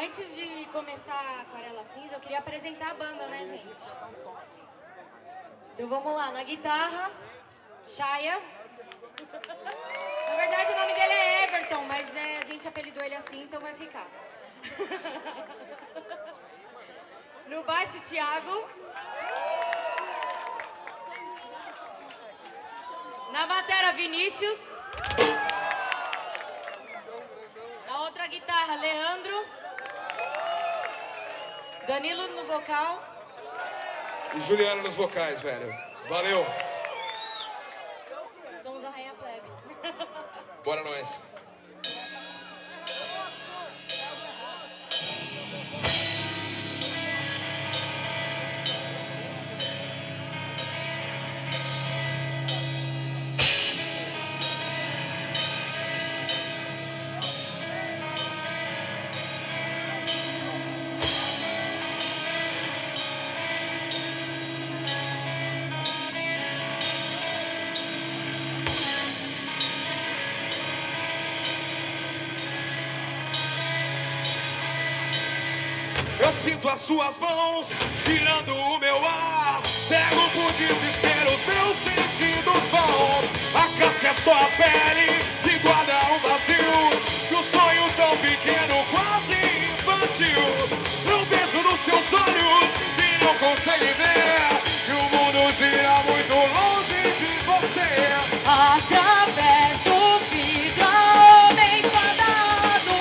Antes de começar a Aquarela Cinza, eu queria apresentar a banda, né, gente? Então vamos lá, na guitarra, Chaya. Na verdade, o nome dele é Everton, mas a gente apelidou ele assim, então vai ficar. No baixo, Thiago. Na batera, Vinícius. Na outra guitarra, Leandro. Danilo no vocal. E Juliano nos vocais, velho. Valeu. Somos a Rainha Plebe. Bora nós. Eu sinto as suas mãos tirando o meu ar. Pego por desespero, os meus sentidos vão. A casca é só a pele que guarda um vazio. E um sonho tão pequeno, quase infantil. Um beijo nos seus olhos que não consegue ver. E o mundo gira muito longe de você. Através do vidro, homem fadado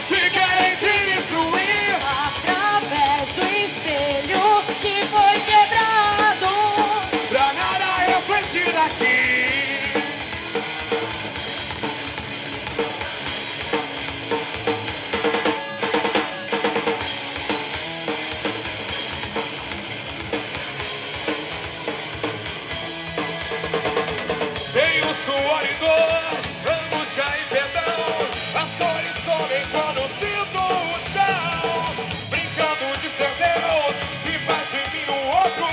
Que querem te destruir. através do espelho que foi quebrado. Pra nada refletir aqui. Tenho suor e dor, angústia e perdão. As cores somem quando sinto o chão. Brincando de ser Deus, que faz de mim um outro.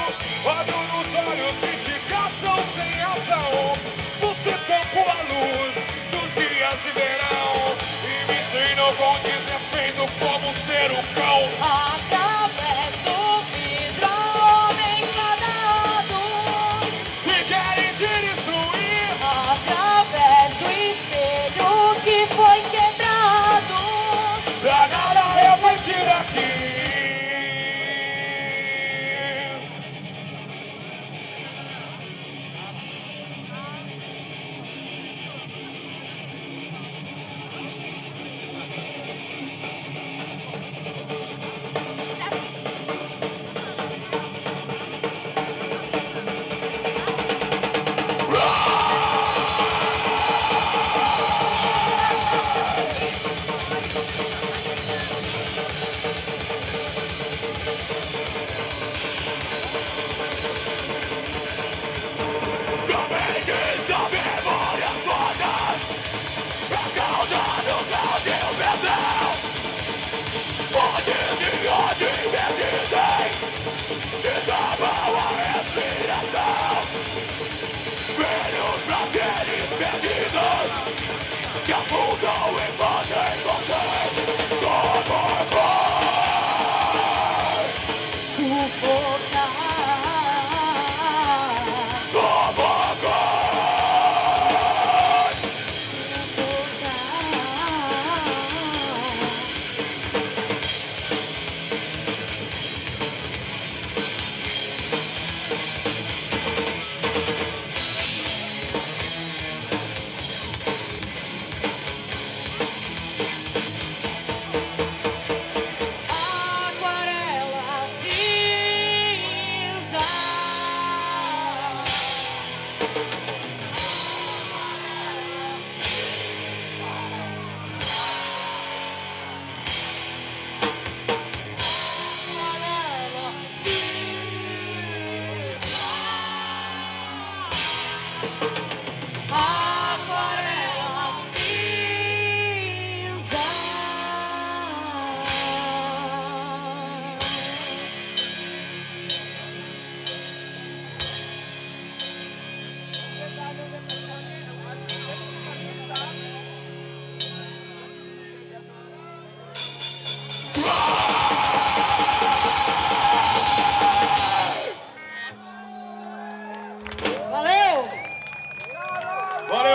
Olho nos olhos que te caçam sem razão. Você tampou a luz dos dias de verão e me ensinou com desrespeito como ser o cão. Através do vidro, homem fadado Que querem te destruir. através do espelho que foi quebrado. Pra nada refletir aqui. Promete a memória toda. A causa do caos e o perdão. Fontes de ódio e perdidem que tapam a respiração. Velhos prazeres perdidos que afundam e fazem você sufocar. Sufocar. Sufocar. Valeu!